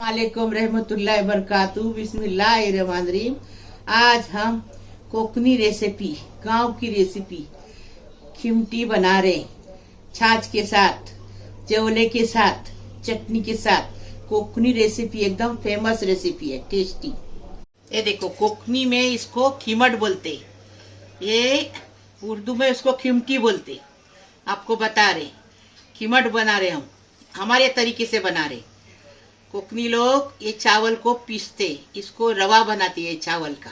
वालेकुम रहमतुल्लाहि बरकातहू बिस्मिल्लाहिर्रहमानिर्रहीम। आज हम कोकनी रेसिपी, गांव की रेसिपी खिमटी बना रहे। छाछ के साथ, जेवले के साथ, चटनी के साथ। कोकनी रेसिपी एकदम फेमस रेसिपी है, टेस्टी। ये देखो, कोकनी में इसको खिमट बोलते, ये उर्दू में इसको खिमटी बोलते। आपको बता रहे, खिमट बना रहे हम हमारे तरीके से बना रहे। कोकनी लोग ये चावल को पीसते, इसको रवा बनाती है। चावल का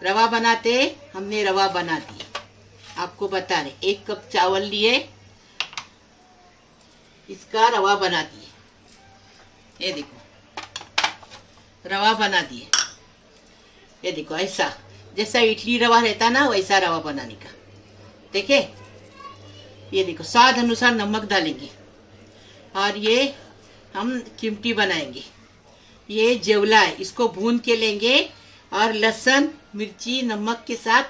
रवा बनाते, हमने रवा बना दिया। आपको बता रहे, 1 कप चावल लिए, इसका रवा बना दिए। ये देखो, रवा बना दिए। ये देखो, ऐसा जैसा इडली रवा रहता ना, वैसा रवा बनाने का। देखे, ये देखो, स्वाद अनुसार नमक डालेंगे और ये हम खिमटी बनाएंगे। ये जेवला है, इसको भून के लेंगे और लहसुन मिर्ची नमक के साथ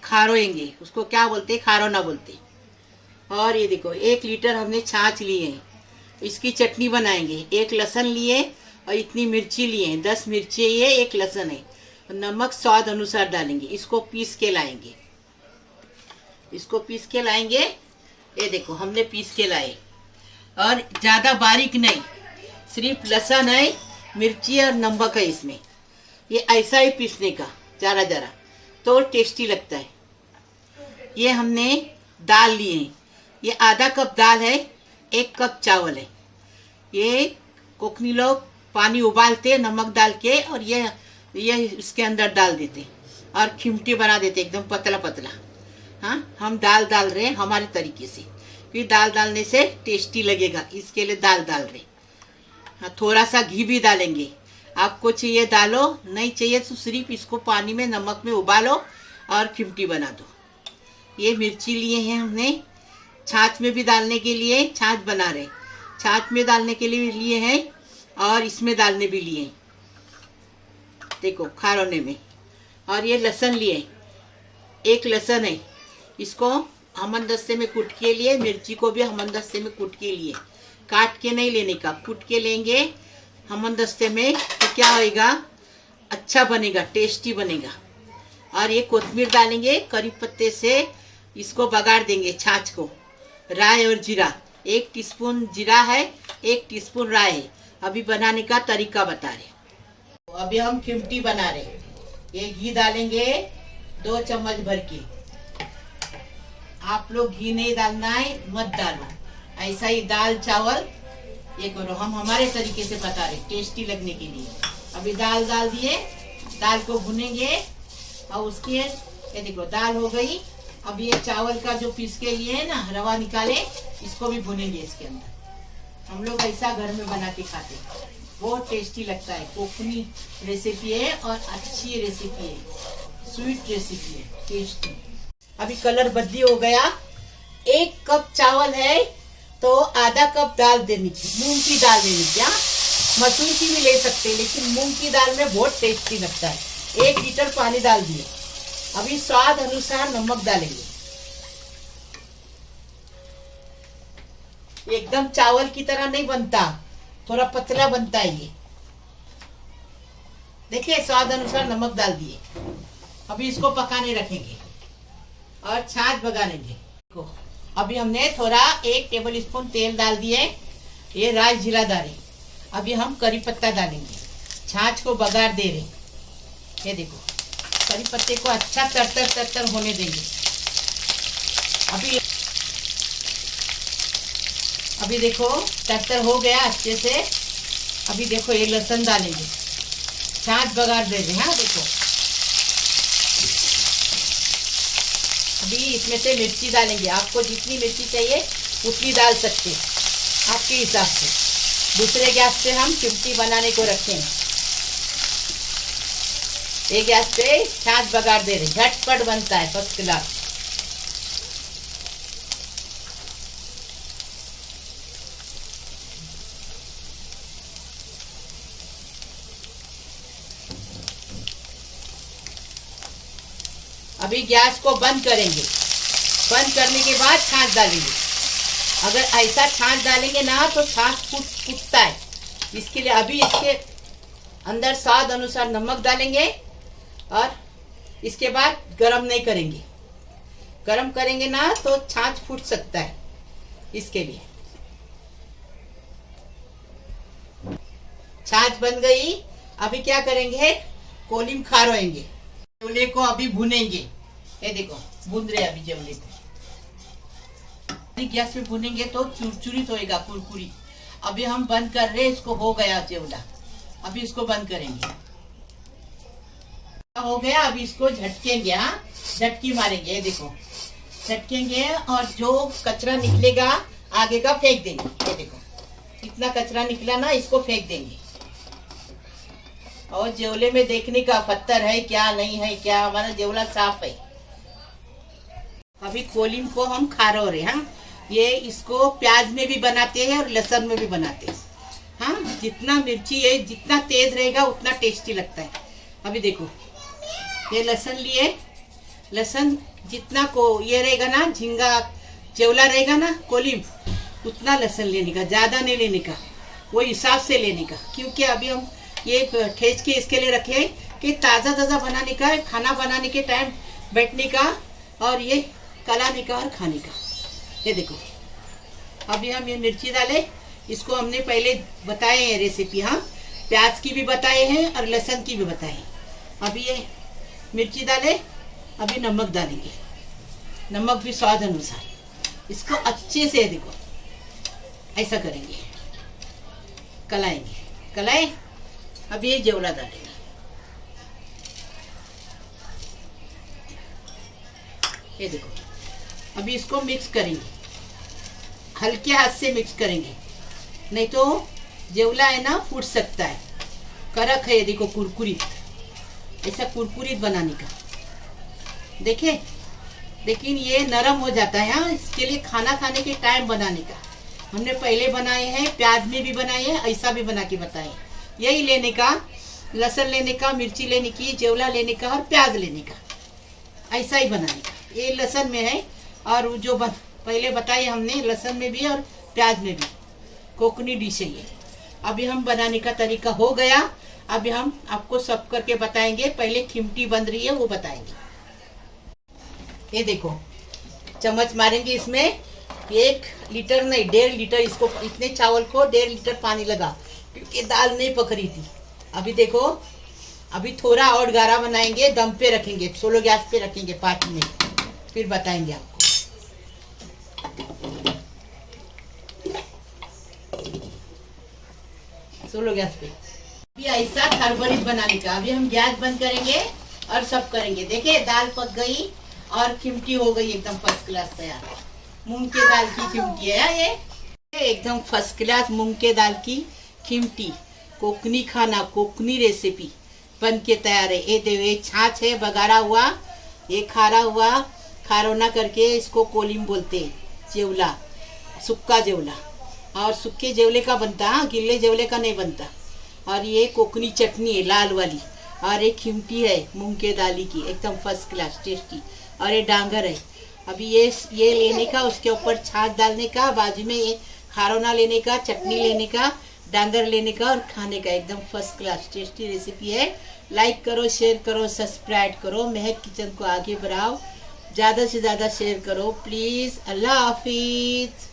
खारोएंगे। उसको क्या बोलते, खारोना बोलते। और ये देखो, 1 लीटर हमने छाछ लिए हैं, इसकी चटनी बनाएंगे। 1 लहसुन लिए और इतनी मिर्ची लिए हैं, 10 मिर्ची ये, 1 लहसुन है। नमक स्वाद अनुसार डालेंगे। इसको पीस के लाएंगे, इसको पीस के लाएंगे। ये देखो, हमने पीस के लाए और ज्यादा बारीक नहीं, सिर्फ लहसुन है, मिर्ची और नमक है इसमें। ये ऐसा ही पीसने का, जरा जरा, तो टेस्टी लगता है। ये हमने दाल लिए हैं, ये आधा कप दाल है, 1 कप चावल है। ये कोकनी लोग पानी उबालते नमक डाल के, और ये इसके अंदर डाल देते और खिमटी बना देते, एकदम पतला पतला। हाँ, हम दाल डाल रहे हैं हमारे तरीके से, क्योंकि दाल डालने से टेस्टी लगेगा, इसके लिए दाल डाल रहे। हाँ, थोड़ा सा घी भी डालेंगे। आपको चाहिए डालो, नहीं चाहिए तो सिर्फ इसको पानी में नमक में उबालो और खिमटी बना दो। ये मिर्ची लिए हैं हमने, छाछ में भी डालने के लिए, छाछ बना रहे, छाछ में डालने के लिए लिए हैं और इसमें डालने भी लिए हैं। देखो, खारोने में। और ये लहसुन लिए, 1 लहसुन है, इसको हमनदस्ते में कूट के लिए। मिर्ची को भी हमनदस्ते में कूट के लिए, काट के नहीं लेने का, कूट के लेंगे हमनदस्ते में, तो क्या होएगा, अच्छा बनेगा, टेस्टी बनेगा। और ये कोथिमीर डालेंगे, करी पत्ते से इसको बगाड़ देंगे छाछ को। राई और जीरा, 1 टीस्पून जीरा है, 1 टीस्पून राई है। अभी बनाने का तरीका बता रहे। अभी हम खिमटी बना रहे। ये घी डालेंगे 2 चम्मच भर के। आप लोग घी नहीं डालना है, मत डालो, ऐसा ही दाल चावल ये करो। हम हमारे तरीके से बता रहे, टेस्टी लगने के लिए। अभी दाल डाल दिए, दाल को भुनेंगे और उसके, ये देखो, दाल हो गई। अब ये चावल का जो पीस के लिए है ना, रवा निकाले, इसको भी भुनेंगे इसके अंदर। हम लोग ऐसा घर में बना के खाते, बहुत टेस्टी लगता है। कोकनी रेसिपी है और अच्छी रेसिपी है, स्वीट रेसिपी है, टेस्टी। अभी कलर बदली हो गया। 1 कप चावल है तो आधा कप दाल देनी चाहिए, मूंग की दाल देनी चाहिए। मसूर की भी ले सकते, लेकिन मूंग की दाल में बहुत टेस्टी लगता है। 1 लीटर पानी डाल दिए। अभी स्वाद अनुसार नमक डालेंगे। एकदम चावल की तरह नहीं बनता, थोड़ा पतला बनता है ये। देखिए, स्वाद अनुसार नमक डाल दिए। अभी इसको पकाने रखेंगे और छाछ भगानेंगे। अभी हमने थोड़ा 1 टेबल स्पून तेल डाल दिए। ये राई जीरा डाले। अभी हम करी पत्ता डालेंगे, छाछ को बघार दे रहे। ये देखो, करी पत्ते को अच्छा तर होने देंगे। अभी देखो, तर हो गया अच्छे से। अभी देखो, ये लहसुन डालेंगे, छाछ बघार दे रहे। हाँ देखो, अभी इसमें से मिर्ची डालेंगे। आपको जितनी मिर्ची चाहिए उतनी डाल सकते, आपके हिसाब से। दूसरे गैस पे हम खिमटी बनाने को रखें। एक गैस पे छाछ बघार दे रहे, झटपट बनता है, फर्स्ट क्लास। अभी गैस को बंद करेंगे, बंद करने के बाद छाछ डालेंगे। अगर ऐसा छाछ डालेंगे ना तो छाछ फूटता है। इसके लिए अभी इसके अंदर स्वाद अनुसार नमक डालेंगे और इसके बाद गरम नहीं करेंगे। गरम करेंगे ना तो छाछ फूट सकता है, इसके लिए। छाछ बन गई। अभी क्या करेंगे, कोलिम खारोएंगे। जेवले को अभी भुनेंगे। ये देखो भून रहे अभी जेवले को। गैस पे भुनेंगे तो चुरचुरित होएगा, कुरकुरी। अभी हम बंद कर रहे, इसको हो गया जेवला। अभी इसको बंद करेंगे। हो गया, अभी इसको झटकेंगे। हाँ, झटकी मारेंगे। ये देखो झटकेंगे और जो कचरा निकलेगा आगे का फेंक देंगे। ये देखो इतना कचरा निकला ना, इसको फेंक देंगे। और जेवले में देखने का पत्थर है क्या नहीं है क्या, हमारा जेवला साफ है। अभी कोलिम को हम खा रहे हैं। ये इसको प्याज में भी बनाते हैं और लहसुन में भी बनाते हैं। हाँ, जितना मिर्ची है जितना तेज रहेगा उतना टेस्टी लगता है। अभी देखो ये लहसुन लिए, लहसुन जितना को ये रहेगा ना, झींगा जेवला रहेगा ना कोलिम, उतना लहसुन लेने का, ज्यादा नहीं लेने का, वो हिसाब से लेने का। क्योंकि अभी हम ये ठेच के इसके लिए रखे कि ताज़ा ताज़ा बनाने का, खाना बनाने के टाइम बैठने का और ये कलाने का और खाने का। ये देखो अभी हम ये मिर्ची डाले। इसको हमने पहले बताए हैं रेसिपी। हाँ, प्याज की भी बताए हैं और लहसुन की भी बताए हैं। अभी ये मिर्ची डाले, अभी नमक डालेंगे। नमक भी स्वाद अनुसार। इसको अच्छे से देखो ऐसा करेंगे, कलाएंगे। कलाए अभी ये जेवला डालेंगे। ये देखो अभी इसको मिक्स करेंगे, हल्के हाथ से मिक्स करेंगे, नहीं तो जेवला है ना फूट सकता है। करक है, ये देखो कुरकुरीत, ऐसा कुरकुरीत बनाने का। देखे, लेकिन ये नरम हो जाता है। हाँ, इसके लिए खाना खाने के टाइम बनाने का। हमने पहले बनाए हैं, प्याज में भी बनाए हैं, ऐसा भी बना के बताए। यही लेने का, लहसुन लेने का, मिर्ची लेने की, जेवला लेने का और प्याज लेने का, ऐसा ही बनाने का। ये लहसुन में है और जो पहले बताए हमने, लहसुन में भी और प्याज में भी। कोकनी डिश है ये। अभी हम बनाने का तरीका हो गया। अभी हम आपको सब करके बताएंगे। पहले खिमटी बन रही है वो बताएंगे। ये देखो चम्मच मारेंगे इसमें। 1 लीटर नहीं, 1.5 लीटर, इसको इतने चावल को 1.5 लीटर पानी लगा, क्योंकि दाल नहीं पक रही थी। अभी देखो, अभी थोड़ा और गाढ़ा बनाएंगे, दम पे रखेंगे, स्लो गैस पे रखेंगे 5 मिनट, फिर बताएंगे आपको। स्लो गैस पे। अभी ऐसा खरबरीत बनाने का। अभी हम गैस बंद करेंगे और सब करेंगे। देखिए दाल पक गई और खिमटी हो गई एकदम फर्स्ट क्लास तैयार। मूंग के दाल की खिमटी है ये, एकदम फर्स्ट क्लास मूंग के दाल की खिमटी। कोकनी खाना, कोकनी रेसिपी बन के तैयार है। ये छाछ है बगाड़ा हुआ, ये खारा हुआ, खारोना करके इसको कोलिम बोलते हैं। जेवला, सुक्का जेवला, और सूखे जेवले का बनता है, गिल्ले जेवले का नहीं बनता। और ये कोकनी चटनी है लाल वाली, और एक खिमटी है मूंग के दाली की, एकदम फर्स्ट क्लास टेस्टी। और ये डांगर है। अभी ये लेने का, उसके ऊपर छाछ डालने का, बाजू में ये खारोना लेने का, चटनी लेने का, डांगर लेने का और खाने का। एकदम फर्स्ट क्लास टेस्टी रेसिपी है। लाइक करो, शेयर करो, सब्सक्राइब करो। महक किचन को आगे बढ़ाओ, ज़्यादा से ज़्यादा शेयर करो प्लीज़। अल्लाह हाफिज़।